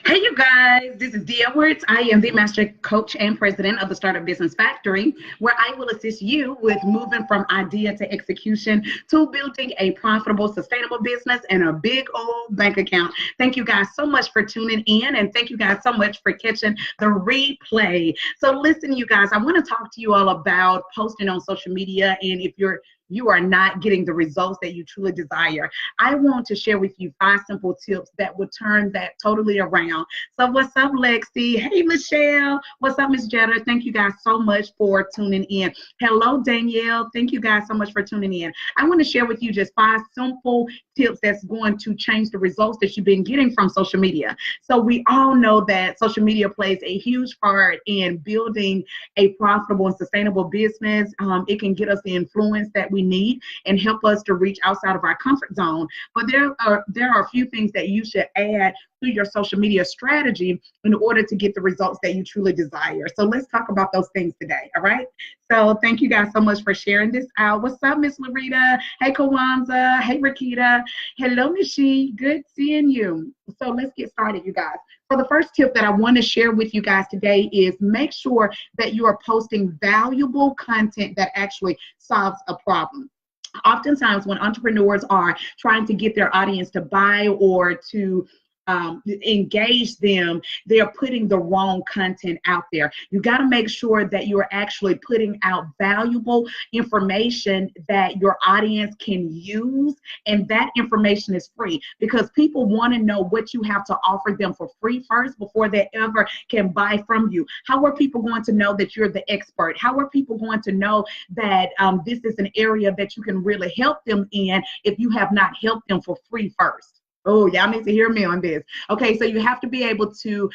Hey, you guys, this is Dee Edwards. I am the master coach and president of the Startup Business Factory, where I will assist you with moving from idea to execution to building a profitable, sustainable business and a big old bank account. Thank you guys so much for tuning in, and thank you guys so much for catching the replay. So listen, you guys, I want to talk to you all about posting on social media, and if you are not getting the results that you truly desire, I want to share with you 5 simple tips that will turn that totally around. So what's up, Lexi? Hey, Michelle. What's up, Miss Jetta? Thank you guys so much for tuning in. Hello, Danielle. Thank you guys so much for tuning in. I want to share with you just 5 simple tips that's going to change the results that you've been getting from social media. So we all know that social media plays a huge part in building a profitable and sustainable business. It can get us the influence that we need and help us to reach outside of our comfort zone. But there are a few things that you should add to your social media strategy in order to get the results that you truly desire. So let's talk about those things today, all right? So thank you guys so much for sharing this out. What's up, Miss Larita? Hey, Kawanza. Hey, Rakita. Hello, Nishi. Good seeing you. So let's get started, you guys. So the first tip that I want to share with you guys today is make sure that you are posting valuable content that actually solves a problem. Oftentimes when entrepreneurs are trying to get their audience to buy or to engage them, they're putting the wrong content out there. You got to make sure that you're actually putting out valuable information that your audience can use, and that information is free because people want to know what you have to offer them for free first before they ever can buy from you. How are people going to know that you're the expert? How are people going to know that this is an area that you can really help them in if you have not helped them for free first? Oh, y'all need to hear me on this. Okay, so you have to be able to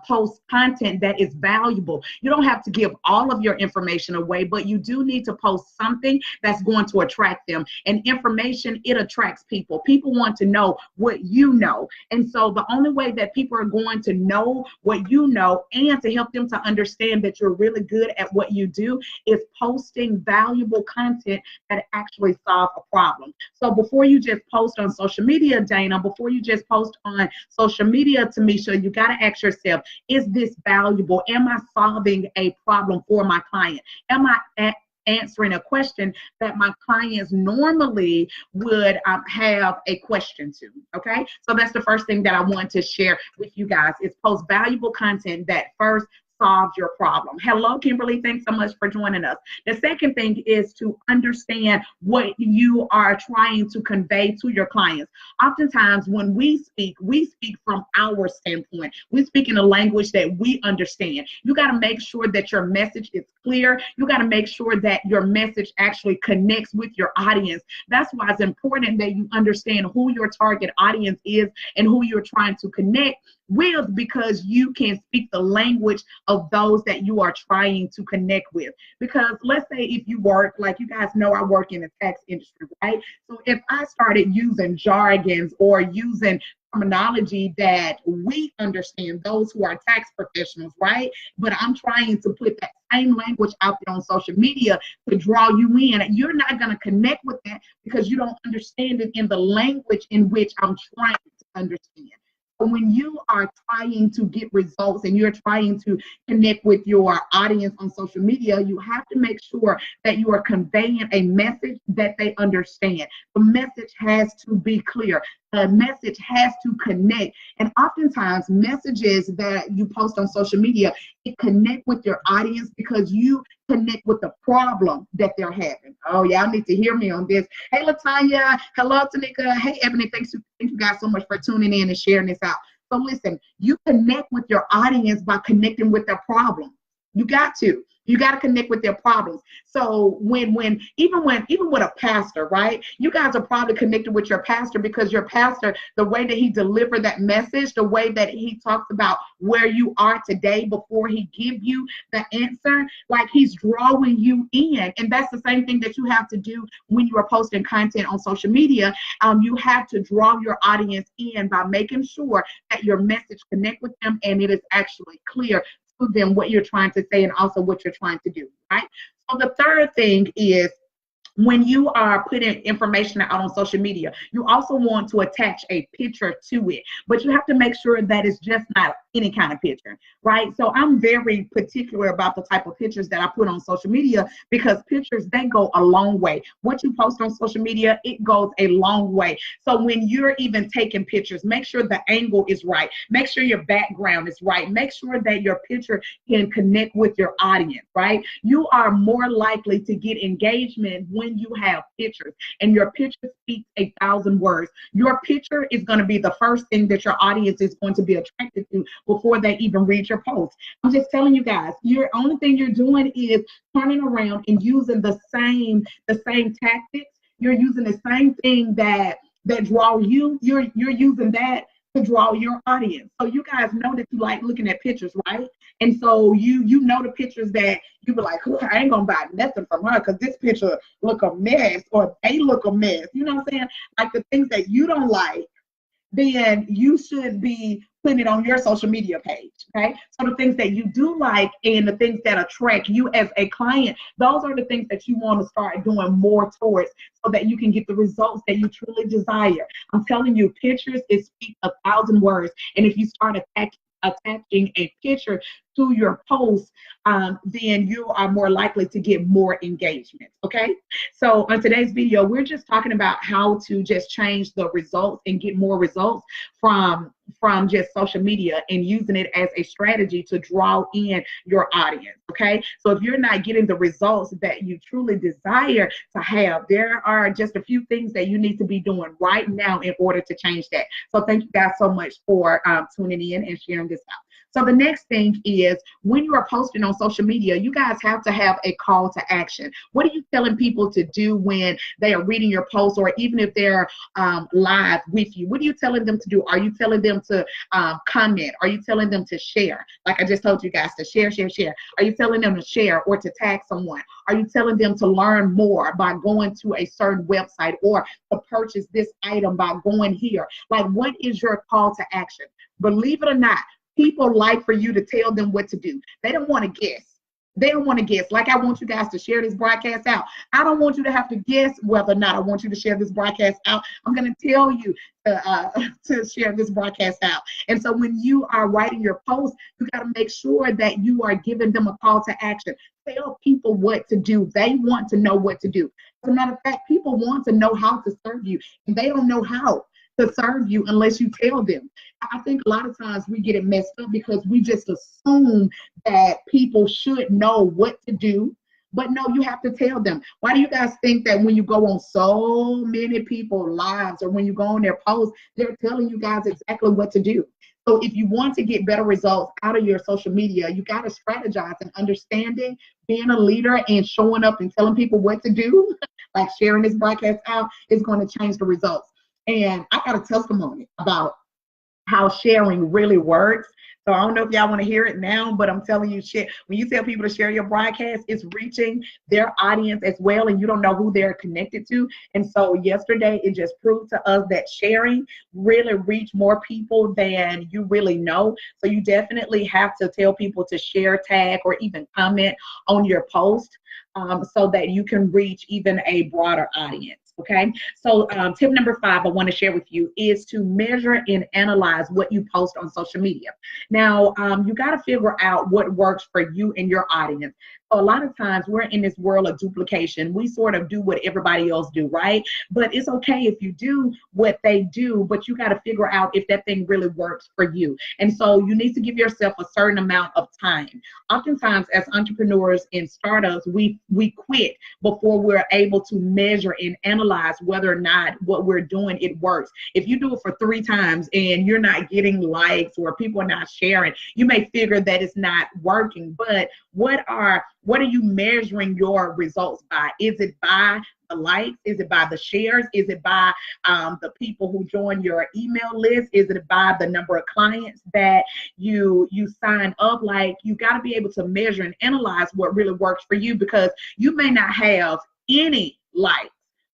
post content that is valuable. You don't have to give all of your information away, but you do need to post something that's going to attract them. And information, it attracts people. People want to know what you know. And so the only way that people are going to know what you know and to help them to understand that you're really good at what you do is posting valuable content that actually solve a problem. So before you just post on social media, Dana, before you just post on social media, Tamisha, you got to ask yourself, is this valuable? Am I solving a problem for my client? Am I answering a question that my clients normally would have a question to? Okay, so that's the first thing that I want to share with you guys is post valuable content that first solves your problem. Hello, Kimberly. Thanks so much for joining us. The second thing is to understand what you are trying to convey to your clients. Oftentimes, when we speak from our standpoint. We speak in a language that we understand. You got to make sure that your message is clear. You got to make sure that your message actually connects with your audience. That's why it's important that you understand who your target audience is and who you're trying to connect with, because you can speak the language of those that you are trying to connect with. Because let's say if you work, like you guys know, I work in the tax industry, right? So if I started using jargons or using terminology that we understand, those who are tax professionals, right? But I'm trying to put that same language out there on social media to draw you in. You're not going to connect with that because you don't understand it in the language in which I'm trying to understand. When you are trying to get results and you're trying to connect with your audience on social media, you have to make sure that you are conveying a message that they understand. The message has to be clear. The message has to connect. And oftentimes messages that you post on social media, it connect with your audience because you connect with the problem that they're having. Oh, y'all need to hear me on this. Hey, Latanya. Hello, Tanika. Hey, Ebony. Thank you guys so much for tuning in and sharing this out. So listen, you connect with your audience by connecting with their problem. You got to. You got to connect with their problems. So even with a pastor, right? You guys are probably connected with your pastor because your pastor, the way that he delivered that message, the way that he talks about where you are today before he give you the answer, like he's drawing you in. And that's the same thing that you have to do when you are posting content on social media. You have to draw your audience in by making sure that your message connect with them and it is actually clear to them what you're trying to say and also what you're trying to do, right? So the third thing is when you are putting information out on social media, you also want to attach a picture to it, but you have to make sure that it's just not any kind of picture, right? So I'm very particular about the type of pictures that I put on social media, because pictures, they go a long way. What you post on social media, it goes a long way. So when you're even taking pictures, make sure the angle is right. Make sure your background is right. Make sure that your picture can connect with your audience, right? You are more likely to get engagement when you have pictures, and your picture speaks 1,000 words. Your picture is going to be the first thing that your audience is going to be attracted to before they even read your post. I'm just telling you guys, your only thing you're doing is turning around and using the same tactics. You're using the same thing that draw you. You're using that to draw your audience. So you guys know that you like looking at pictures, right? And so you know the pictures that you be like, I ain't gonna buy nothing from her because this picture look a mess, or they look a mess. You know what I'm saying? Like the things that you don't like, then you should be putting it on your social media page, okay? So the things that you do like and the things that attract you as a client, those are the things that you want to start doing more towards, so that you can get the results that you truly desire. I'm telling you, pictures speak 1,000 words. And if you start attaching a picture to your post, then you are more likely to get more engagement. Okay, so on today's video, we're just talking about how to just change the results and get more results from just social media, and using it as a strategy to draw in your audience. Okay, so if you're not getting the results that you truly desire to have, there are just a few things that you need to be doing right now in order to change that. So thank you guys so much for tuning in and sharing this out. So the next thing is, when you are posting on social media, you guys have to have a call to action. What are you telling people to do when they are reading your post, or even if they're live with you? What are you telling them to do? Are you telling them to comment? Are you telling them to share? Like I just told you guys, to share. Are you telling them to share or to tag someone? Are you telling them to learn more by going to a certain website, or to purchase this item by going here? Like, what is your call to action? Believe it or not, people like for you to tell them what to do. They don't want to guess. They don't want to guess. Like I want you guys to share this broadcast out. I don't want you to have to guess whether or not I want you to share this broadcast out. I'm going to tell you to share this broadcast out. And so when you are writing your post, you got to make sure that you are giving them a call to action. Tell people what to do. They want to know what to do. As a matter of fact, people want to know how to serve you, and they don't know how to serve you unless you tell them. I think a lot of times we get it messed up because we just assume that people should know what to do. But no, you have to tell them. Why do you guys think that when you go on so many people's lives, or when you go on their posts, they're telling you guys exactly what to do? So if you want to get better results out of your social media, you got to strategize, and understanding, being a leader and showing up and telling people what to do, like sharing this broadcast out, is going to change the results. And I got a testimony about how sharing really works. So I don't know if y'all want to hear it now, but I'm telling you, shit, when you tell people to share your broadcast, it's reaching their audience as well, and you don't know who they're connected to. And so yesterday, it just proved to us that sharing really reach more people than you really know. So you definitely have to tell people to share, tag, or even comment on your post, so that you can reach even a broader audience. Okay, so tip number 5 I want to share with you is to measure and analyze what you post on social media. Now, you got to figure out what works for you and your audience. So a lot of times we're in this world of duplication. We sort of do what everybody else do, right? But it's okay if you do what they do, but you got to figure out if that thing really works for you. And so you need to give yourself a certain amount of time. Oftentimes, as entrepreneurs and startups, we quit before we're able to measure and analyze whether or not what we're doing, it works. If you do it for 3 times and you're not getting likes, or people are not sharing, you may figure that it's not working. But what are you measuring your results by? Is it by the likes? Is it by the shares? Is it by the people who join your email list? Is it by the number of clients that you sign up? Like, you got to be able to measure and analyze what really works for you, because you may not have any likes,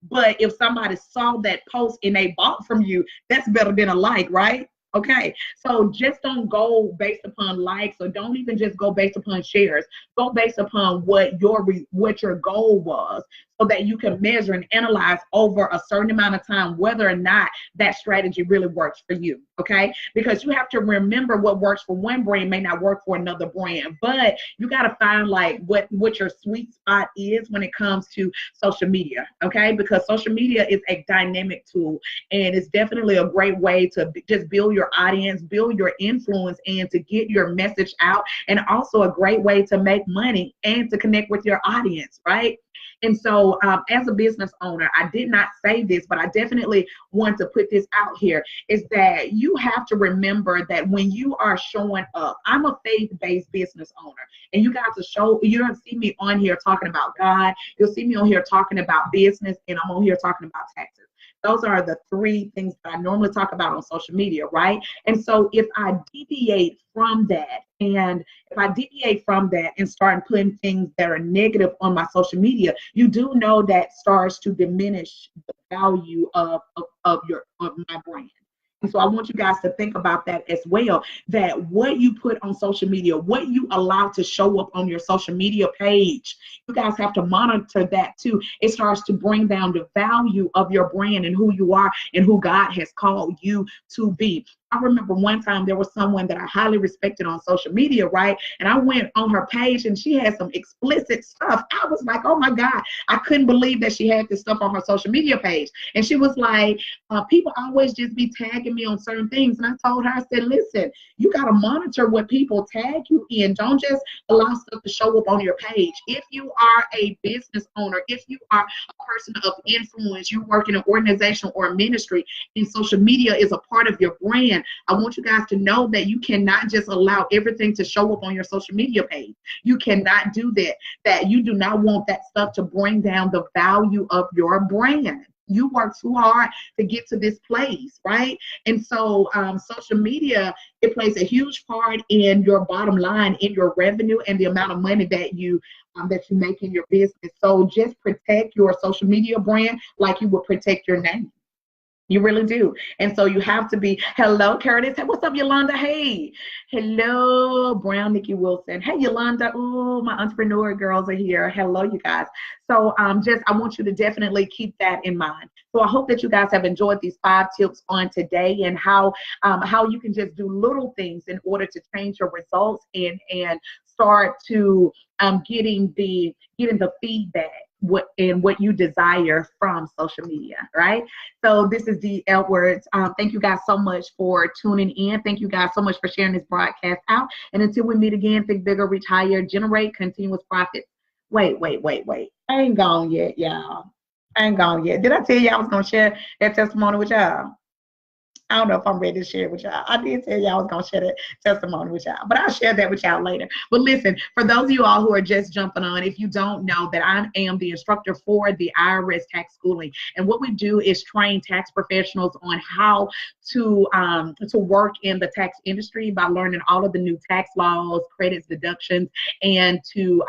but if somebody saw that post and they bought from you, that's better than a like, right? Okay, so just don't go based upon likes, or don't even just go based upon shares. Go based upon what your goal was, so that you can measure and analyze over a certain amount of time whether or not that strategy really works for you. Okay, because you have to remember what works for one brand may not work for another brand, but you got to find like what your sweet spot is when it comes to social media. Okay, because social media is a dynamic tool, and it's definitely a great way to just build your audience, build your influence, and to get your message out, and also a great way to make money and to connect with your audience, right? And so as a business owner, I did not say this, but I definitely want to put this out here, is that you have to remember that when you are showing up, I'm a faith-based business owner, and you guys you don't see me on here talking about God. You'll see me on here talking about business, and I'm on here talking about taxes. Those are the three things that I normally talk about on social media, right? And so if I deviate from that, and start putting things that are negative on my social media, you do know that starts to diminish the value of my brand. And so I want you guys to think about that as well, that what you put on social media, what you allow to show up on your social media page, you guys have to monitor that too. It starts to bring down the value of your brand and who you are and who God has called you to be. I remember one time there was someone that I highly respected on social media, right? And I went on her page and she had some explicit stuff. I was like, oh my God, I couldn't believe that she had this stuff on her social media page. And she was like, people always just be tagging me on certain things. And I told her, I said, listen, you got to monitor what people tag you in. Don't just allow stuff to show up on your page. If you are a business owner, if you are a person of influence, you work in an organization or a ministry, and social media is a part of your brand, I want you guys to know that you cannot just allow everything to show up on your social media page. You cannot do that. That you do not want that stuff to bring down the value of your brand. You work too hard to get to this place, right? And so social media, it plays a huge part in your bottom line, in your revenue, and the amount of money that you make in your business. So just protect your social media brand like you would protect your name. You really do. And so you have to be, hello, Curtis. Hey, what's up, Yolanda? Hey. Hello, Brown Nikki Wilson. Hey, Yolanda. Oh, my entrepreneur girls are here. Hello, you guys. So I want you to definitely keep that in mind. So I hope that you guys have enjoyed these 5 tips on today, and how you can just do little things in order to change your results and start to getting the feedback what you desire from social media, right? So this is Dee Edwards. Thank you guys so much for tuning in. Thank you guys so much for sharing this broadcast out. And until we meet again, think bigger, reach higher, generate continuous profits. Wait. I ain't gone yet, y'all. I ain't gone yet. Did I tell you I was going to share that testimony with y'all? I don't know if I'm ready to share it with y'all. I did tell y'all I was going to share that testimony with y'all, but I'll share that with y'all later. But listen, for those of you all who are just jumping on, if you don't know, that I am the instructor for the IRS tax schooling. And what we do is train tax professionals on how to work in the tax industry by learning all of the new tax laws, credits, deductions, and to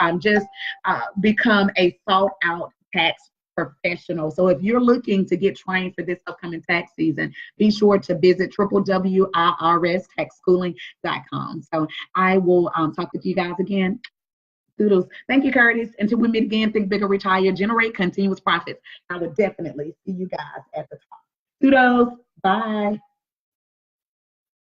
become a sought out tax professional. So if you're looking to get trained for this upcoming tax season, be sure to visit www.irstaxschooling.com. So I will talk with you guys again. Doodles. Thank you, Curtis. Until we meet again, think bigger, reach higher, generate continuous profits. I will definitely see you guys at the top. Doodles. Bye.